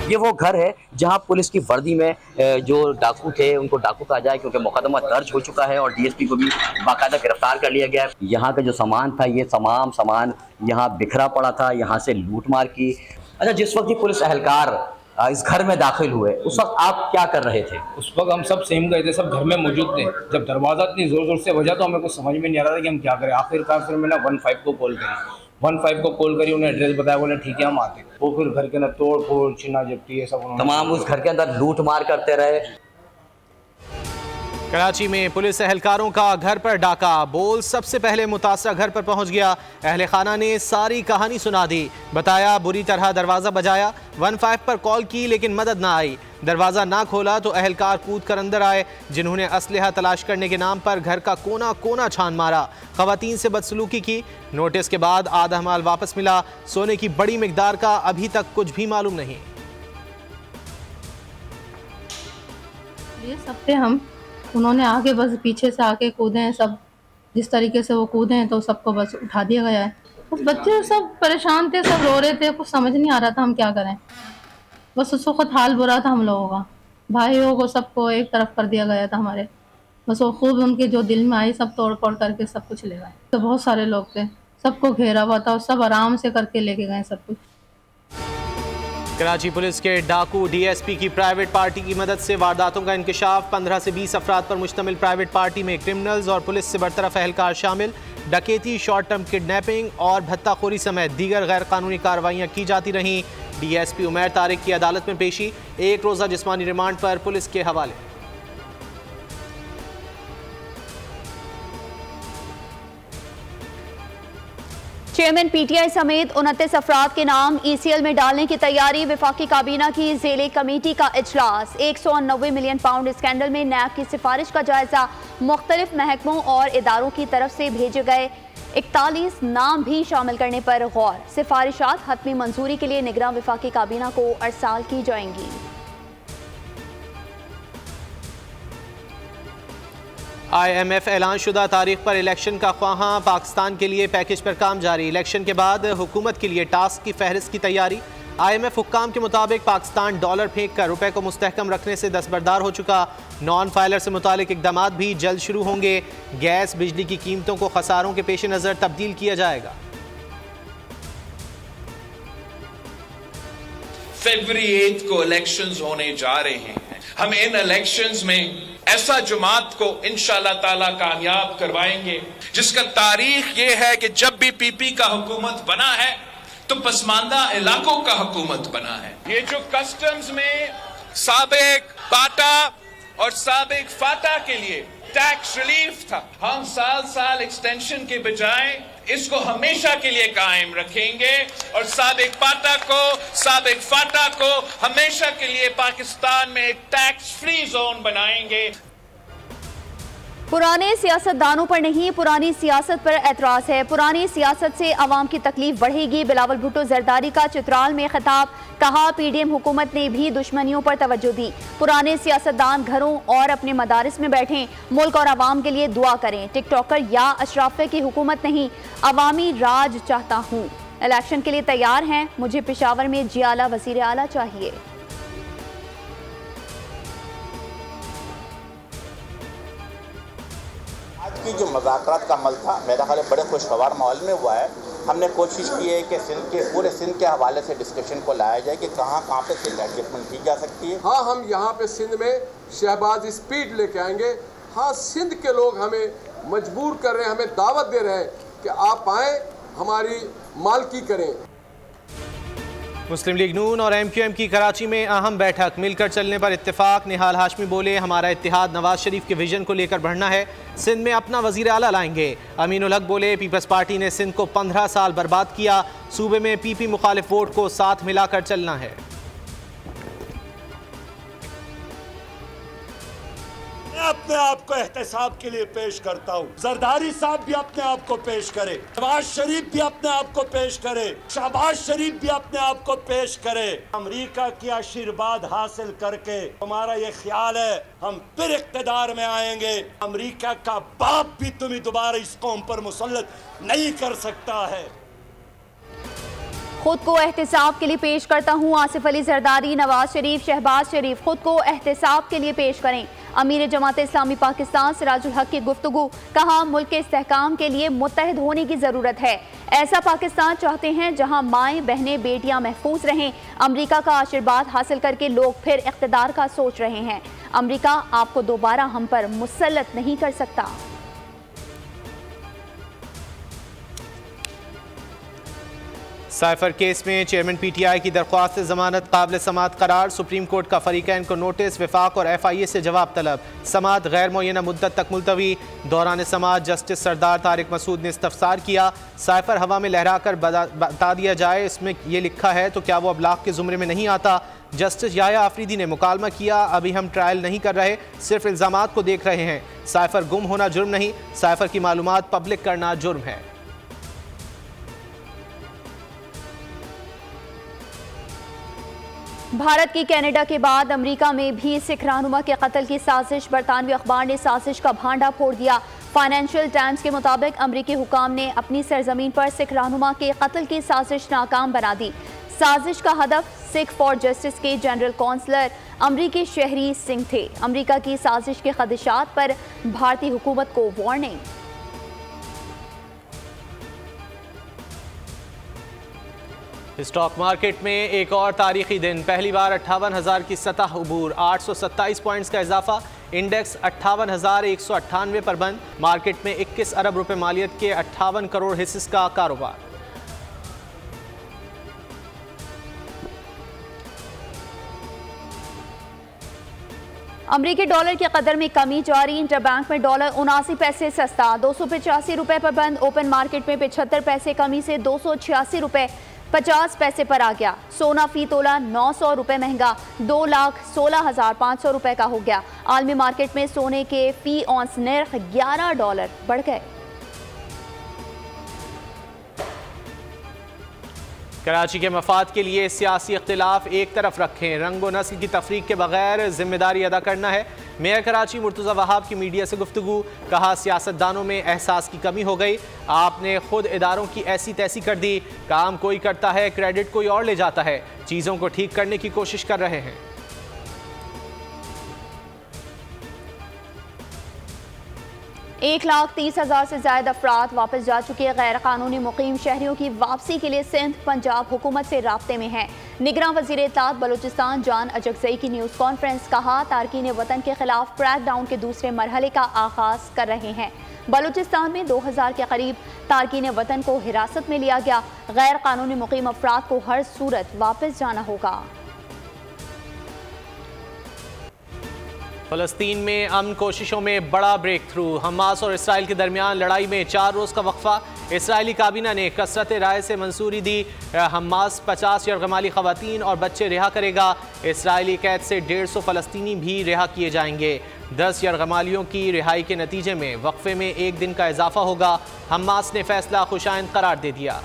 ये वो घर है जहां पुलिस की वर्दी में जो डाकू थे उनको डाकू कहा जाए, क्योंकि मुकदमा दर्ज हो चुका है और डीएसपी को भी बाकायदा गिरफ्तार कर लिया गया है। यहाँ का जो सामान था, ये तमाम सामान यहाँ बिखरा पड़ा था, यहाँ से लूटमार की। अच्छा, जिस वक्त ये पुलिस एहलकार इस घर में दाखिल हुए, उस वक्त आप क्या कर रहे थे? उस वक्त हम सब सेम गए थे, सब घर में मौजूद थे। जब दरवाज़ा इतनी ज़ोर ज़ोर से बजा तो हमें कुछ समझ में नहीं आ रहा था कि हम क्या करें। आखिरकार फिर मैंने 15 को कॉल करी। 15 को कॉल करी, उन्हें एड्रेस बताया, बोले ठीक है हम आते हैं। वो फिर घर के अंदर तोड़ फोड़ छीना झपटी ये सब तमाम उस घर के अंदर लूट मार करते रहे। कराची में पुलिस एहलकारों का घर पर डाका। बोल सबसे पहले मुतासरा घर पर पहुंच गया। अहले खाना ने सारी कहानी सुना दी। बताया बुरी तरह दरवाज़ा बजाया, 15 पर कॉल की लेकिन मदद ना आई। दरवाज़ा ना खोला तो एहलकार कूद कर अंदर आए, जिन्होंने असलहा तलाश करने के नाम पर घर का कोना कोना छान मारा। खवातीन से बदसलूकी की। नोटिस के बाद आधा माल वापस मिला। सोने की बड़ी मिकदार का अभी तक कुछ भी मालूम नहीं। ये सब थे हम, उन्होंने आके बस पीछे से आके कूदे हैं सब। जिस तरीके से वो कूदे हैं तो सबको बस उठा दिया गया है। बस बच्चे सब परेशान थे, सब रो रहे थे, कुछ समझ नहीं आ रहा था हम क्या करें। बस उस वक्त हाल बुरा था हम लोगों का। भाइयों को सबको एक तरफ कर दिया गया था हमारे। बस वो खूब उनके जो दिल में आई सब तोड़ फोड़ करके सब कुछ ले गए। तो बहुत सारे लोग थे, सबको घेरा हुआ था और सब आराम से करके लेके गए सब कुछ। कराची पुलिस के डाकू डीएसपी की प्राइवेट पार्टी की मदद से वारदातों का इंकशाफ। 15 से 20 अफराद पर मुश्तमिल प्राइवेट पार्टी में क्रिमिनल्स और पुलिस से बरतरफ एहलकार शामिल। डकैती, शॉर्ट टर्म किडनैपिंग और भत्ताखोरी समेत दीगर गैर कानूनी कार्रवाइयाँ की जाती रहीं। डीएसपी उमैर तारिक की अदालत में पेशी, 1 रोज़ा जिस्मानी रिमांड पर पुलिस के हवाले। चेयरमैन पीटीआई समेत 29 अफराद के नाम ईसीएल में डालने की तैयारी। विफाकी काबीना की ज़ेले कमेटी का इजलास। 190 मिलियन पाउंड स्कैंडल में नैब की सिफारिश का जायजा। मुख्तलिफ महकमों और इदारों की तरफ से भेजे गए 41 नाम भी शामिल करने पर गौर। सिफारिशात हतमी मंजूरी के लिए निगरान विफाकी काबीना को अरसाल की जाएंगी। IMF ऐलान शुदा तारीख पर इलेक्शन का ख्वाहां। पाकिस्तान के लिए पैकेज पर काम जारी। इलेक्शन के बाद हुकूमत के लिए टास्क की फहरिस्त की तैयारी। IMF हुक्काम के मुताबिक पाकिस्तान डॉलर फेंक कर रुपए को मुस्तहकम रखने से दस्तबरदार हो चुका। नॉन फाइलर से मुतालिक इकदाम भी जल्द शुरू होंगे। गैस बिजली की कीमतों को खसारों के पेश नज़र तब्दील किया जाएगा। फरवरी 8 को इलेक्शंस होने जा रहे हैं। हम इन इलेक्शंस में ऐसा जमात को इंशाअल्लाह ताला कामयाब करवाएंगे जिसका तारीख ये है कि जब भी पीपी का हुकूमत बना है तो पसमानदा इलाकों का हुकूमत बना है। ये जो कस्टम्स में साबिक बाटा और साबिक फाटा के लिए टैक्स रिलीफ था, हम साल एक्सटेंशन के बजाय इसको हमेशा के लिए कायम रखेंगे और साबिक पाटा को, साबिक फाटा को हमेशा के लिए पाकिस्तान में एक टैक्स फ्री जोन बनाएंगे। पुराने सियासतदानों पर नहीं, पुरानी सियासत पर एतराज है। पुरानी सियासत से अवाम की तकलीफ बढ़ेगी। बिलावल भुट्टो जरदारी का चित्राल में खिताब। कहा पीडीएम हुकूमत ने भी दुश्मनियों पर तवज्जो दी। पुराने सियासतदान घरों और अपने मदारिस में बैठें, मुल्क और अवाम के लिए दुआ करें। टिकटॉकर या अशराफे की हुकूमत नहीं, अवामी राज चाहता हूँ। इलेक्शन के लिए तैयार हैं, मुझे पेशावर में जियाला वजीर आला चाहिए। आज की जो मुज़ाकरात का अमल था, मेरा ख्याल बड़े खुशगवार माहौल में हुआ है। हमने कोशिश की है कि पूरे सिंध के हवाले से डिस्कशन को लाया जाए कि कहाँ पे सिंध एडजस्टमेंट की जा सकती है। हाँ, हम यहाँ पे सिंध में शहबाज स्पीड लेके आएंगे। हाँ, सिंध के लोग हमें मजबूर कर रहे हैं, हमें दावत दे रहे हैं कि आप आएँ, हमारी मालकी करें। मुस्लिम लीग नून और MQM की कराची में अहम बैठक। मिलकर चलने पर इत्तेफाक। निहाल हाशमी बोले हमारा इत्तेहाद नवाज शरीफ के विजन को लेकर बढ़ना है। सिंध में अपना वजीर आला लाएंगे। अमीनुल हक बोले पीपल्स पार्टी ने सिंध को 15 साल बर्बाद किया। सूबे में PP मुखालिफ वोट को साथ मिलाकर चलना है। मैं अपने आप को एहतसाब के लिए पेश करता हूँ। जरदारी साहब भी अपने आप को पेश करे, नवाज शरीफ भी अपने आप को पेश करे, शहबाज शरीफ भी अपने आप को पेश करे। अमेरिका की आशीर्वाद हासिल करके हमारा ये ख्याल है हम फिर इख्तिदार में आएंगे। अमेरिका का बाप भी तुम्हें दोबारा इस कौम पर मुसल्लत नहीं कर सकता है। खुद को एहतिसाब के लिए पेश करता हूँ। आसिफ अली जरदारी, नवाज शरीफ, शहबाज शरीफ खुद को एहतिसाब के लिए पेश करें। अमीर जमात इस्लामी पाकिस्तान सिराजुल हक की गुफ्तगू, कहा मुल्क के इस्तेहकाम के लिए मुत्तहिद होने की ज़रूरत है। ऐसा पाकिस्तान चाहते हैं जहां माएँ बहनें बेटियां महफूज रहें। अमरीका का आशीर्वाद हासिल करके लोग फिर इख्तिदार का सोच रहे हैं। अमरीका आपको दोबारा हम पर मुसल्लत नहीं कर सकता। साइफर केस में चेयरमैन पीटीआई की दरख्वास्त जमानत काबिल समाअत करार। सुप्रीम कोर्ट का फरीकैन को नोटिस, वफाक और एफआईए से जवाब तलब। समाअत गैर मुअय्यना मुद्दत तक मुलतवी। दौरान समाअत जस्टिस सरदार तारिक मसूद ने इस्तफसार किया। साइफर हवा में लहराकर बता दिया जाए इसमें यह लिखा है तो क्या वो अबलाग के जुमरे में नहीं आता। जस्टिस याह्या आफरीदी ने मुकालमा किया, अभी हम ट्रायल नहीं कर रहे, सिर्फ इल्ज़ामात को देख रहे हैं। साइफर गुम होना जुर्म नहीं, साइफर की मालूमात पब्लिक करना जुर्म है। भारत की कनाडा के बाद अमेरिका में भी सिख रहनुमा के कत्ल की साजिश। बरतानवी अखबार ने साजिश का भांडा फोड़ दिया। फाइनेंशियल टाइम्स के मुताबिक अमरीकी हुकाम ने अपनी सरजमीन पर सिख रहनुमा के कत्ल की साजिश नाकाम बना दी। साजिश का हदफ सिख फॉर जस्टिस के जनरल कौंसलर अमरीकी शहरी सिंह थे। अमरीका की साजिश के खदशात पर भारतीय हुकूमत को वार्निंग। स्टॉक मार्केट में एक और तारीखी दिन, पहली बार 58,000 की सतह उबूर, 827 पॉइंट्स का इजाफा। इंडेक्स 58,198 पर बंद। मार्केट में 21 अरब रुपए मालियत के 58 करोड़ हिस्से का कारोबार। अमरीकी डॉलर की कदर में कमी जारी। इंटरबैंक में डॉलर 79 पैसे सस्ता, 285 रुपए पर बंद। ओपन मार्केट में 75 पैसे कमी से 286 रुपए 50 पैसे पर आ गया। सोना फी तोला 900 रुपए महंगा, 2,16,500 रुपए का हो गया। आलमी मार्केट में सोने के फी औंस नर्ख $11 बढ़ गए। कराची के मफाद के लिए सियासी इख्तिलाफ एक तरफ रखें, रंग व नस्ल की तफरीक के बगैर जिम्मेदारी अदा करना है। मेयर कराची मुर्तज़ा वहाब की मीडिया से गुफ्तगू, कहा सियासतदानों में एहसास की कमी हो गई। आपने खुद इदारों की ऐसी तैसी कर दी, काम कोई करता है क्रेडिट कोई और ले जाता है। चीज़ों को ठीक करने की कोशिश कर रहे हैं। 1,30,000 से ज्यादा अफराद वापस जा चुके गैर कानूनी मुकीम शहरियों की वापसी के लिए सिंध पंजाब हुकूमत से राब्ते में है। निगरान वज़ीर इत्तलात बलूचिस्तान जान अजगज़ई की न्यूज़ कॉन्फ्रेंस, कहा तारकीन वतन के खिलाफ क्रैक डाउन के दूसरे मरहले का आगाज कर रहे हैं। बलूचिस्तान में 2000 के करीब तारकीन वतन को हिरासत में लिया गया। गैर कानूनी मुकीम अफराद को हर सूरत वापस जाना होगा। फ़लस्तीन में अमन कोशिशों में बड़ा ब्रेक थ्रू। हमास और इसराइल के दरमियान लड़ाई में 4 रोज़ का वक्फा। इसराइली काबीना ने कसरत राय से मंजूरी दी। हमास 50 यरगमाली ख़वातीन और बच्चे रिहा करेगा। इसराइली कैद से 150 फ़लस्तीनी भी रिहा किए जाएंगे। 10 यरगमालियों की रिहाई के नतीजे में वक्फे में 1 दिन का इजाफा होगा। हमास ने फैसला खुशाइंद करार दे दिया।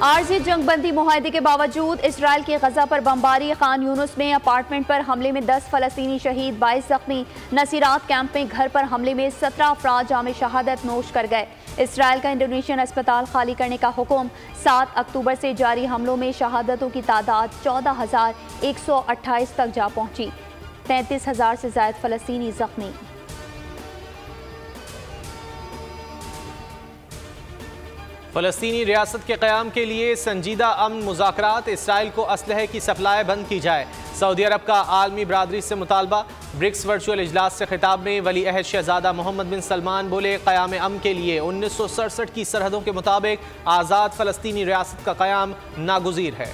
आरजी जंगबंदी मुआहदे के बावजूद इसराइल की गजा पर बमबारी। खान यूनुस में अपार्टमेंट पर हमले में 10 फ़लस्तीनी शहीद, 22 जख्मी। नसीरात कैंप में घर पर हमले में 17 अफराद जाम शहादत नोश कर गए। इसराइल का इंडोनेशियन अस्पताल खाली करने का हुक्म। 7 अक्टूबर से जारी हमलों में शहादतों की तादाद 14,128 तक जा पहुंची। 33,000 से ज्यादा फ़लस्तीनी जख्मी। फ़लस्तीनी रियासत के क़याम के लिए संजीदा अमन मुज़ाकरात। इसराइल को असलहे की सप्लाई बंद की जाए। सऊदी अरब का आलमी बरादरी से मुतालबा। ब्रिक्स वर्चुअल इजलास से खिताब में वली अहद शहजादा मोहम्मद बिन सलमान बोले, क़याम अमन के लिए 1967 की सरहदों के मुताबिक आज़ाद फ़लस्तीनी रियासत का क़याम नागुज़ीर है।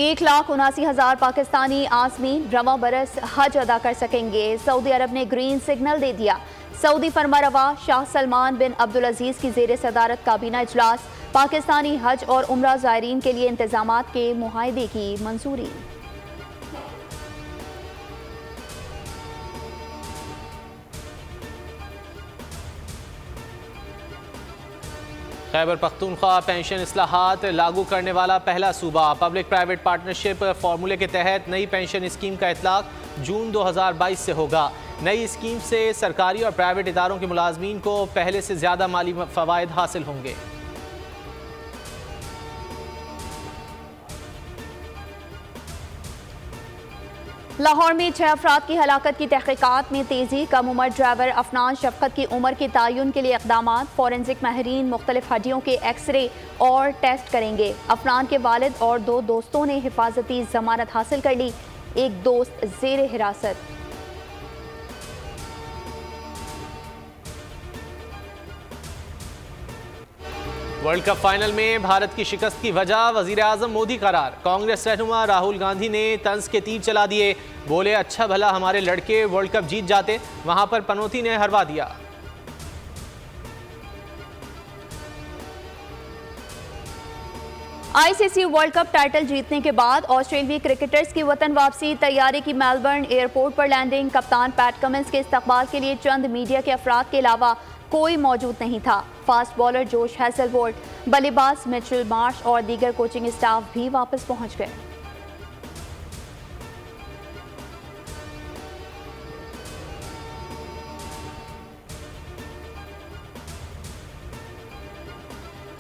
एक 1,79,000 पाकिस्तानी आज़मीन रवा बरस हज अदा कर सकेंगे। सऊदी अरब ने ग्रीन सिग्नल दे दिया। सऊदी फरमारवा शाह सलमान बिन अब्दुल अजीज़ की ज़ेर सदारत काबीना इजलास। पाकिस्तानी हज और उम्रा ज़ायरीन के लिए इंतज़ामात के मुआहदे की मंजूरी। खैबर पख्तूनख्वा पेंशन इस्लाहात लागू करने वाला पहला सूबा। पब्लिक प्राइवेट पार्टनरशिप फार्मूले के तहत नई पेंशन स्कीम का इतलाक जून 2022 से होगा। नई स्कीम से सरकारी और प्राइवेट इदारों के मुलाजमीन को पहले से ज़्यादा माली फ़वाइद हासिल होंगे। लाहौर में 6 अफराद की हलाकत की तहकीकात में तेज़ी। कम उम्र ड्राइवर अफनान शफकत की उम्र के तयन के लिए इक़दामात। फॉरेंसिक माहिरीन मुख्तलिफ हड्डियों के एक्सरे और टेस्ट करेंगे। अफनान के वालिद और 2 दोस्तों ने हिफाजती जमानत हासिल कर ली। एक दोस्त ज़ेरे हिरासत। वर्ल्ड कप फाइनल में भारत की शिकस्त की वजह वजीर आजम मोदी करार। कांग्रेस रहनुमा राहुल गांधी ने तंज के तीर चला दिए। बोले अच्छा भला हमारे लड़के वर्ल्ड कप जीत जाते, वहां पर पनौती ने हरवा दिया। आईसीसी वर्ल्ड कप टाइटल जीतने के बाद ऑस्ट्रेलियाई क्रिकेटर्स की वतन वापसी। तैयारी की मेलबर्न एयरपोर्ट पर लैंडिंग। कप्तान पैट कमिंस के इस्तकबाल के लिए चंद मीडिया के अफराद के अलावा कोई मौजूद नहीं था। फास्ट बॉलर जोश हैजलवुड, बल्लेबाज मिचेल मार्श और दीगर कोचिंग स्टाफ भी वापस पहुंच गए।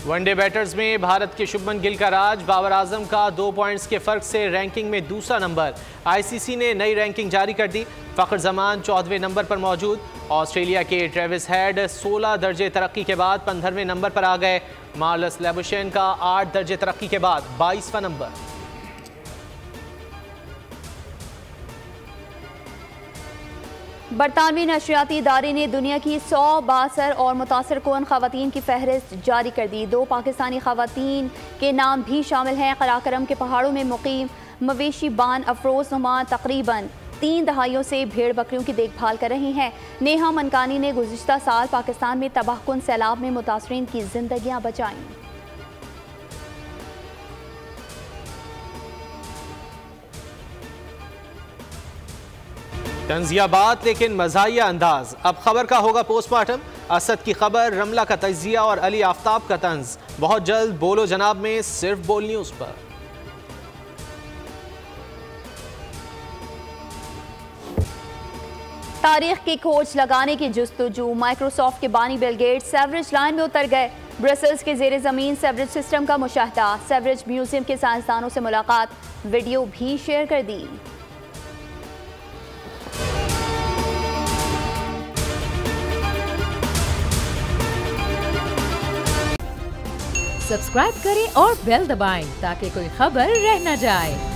वनडे बैटर्स में भारत के शुभमन गिल का राज। बाबर आजम का 2 पॉइंट्स के फर्क से रैंकिंग में दूसरा नंबर। आईसीसी ने नई रैंकिंग जारी कर दी। फ़ख्र जमान 14वें नंबर पर मौजूद। ऑस्ट्रेलिया के ट्रेविस हेड 16 दर्जे तरक्की के बाद 15वें नंबर पर आ गए। मार्लस लेबुशेन का 8 दर्जे तरक्की के बाद 22वां नंबर। बरतानवी नशरियाती इदारे ने दुनिया की 100 बासर और मुतासर कौन ख़वातीन की फहरिस्त जारी कर दी। 2 पाकिस्तानी ख़वातीन के नाम भी शामिल हैं। कराकरम के पहाड़ों में मुकीम मवेशी बान अफरोज नुमा तकरीबन 3 दहाइयों से भेड़ बकरियों की देखभाल कर रही हैं। नेहा मनकानी ने गुज़िश्ता साल पाकिस्तान में तबाहकुन सैलाब में मुतासरीन की जिंदगियां बचाईं। तंजिया बात लेकिन मज़ाहिया अंदाज। अब खबर का होगा पोस्टमार्टम। असद की खबर, रमला का तजिया और अली आफ्ताब का तंज। बहुत जल्द बोलो जनाब में सिर्फ बोल न्यूज़ पर। तारीख की खोज लगाने की जुस्तजू। माइक्रोसॉफ्ट के बानी बिल गेट्स सेवरेज लाइन में उतर गए। ब्रसेल्स के ज़ेरे ज़मीन सेवरेज सिस्टम का मुशाहदा। सेवरेज म्यूजियम के साइंसदानों से मुलाकात, वीडियो भी शेयर कर दी। सब्सक्राइब करें और बेल दबाएं ताकि कोई खबर रह न जाए।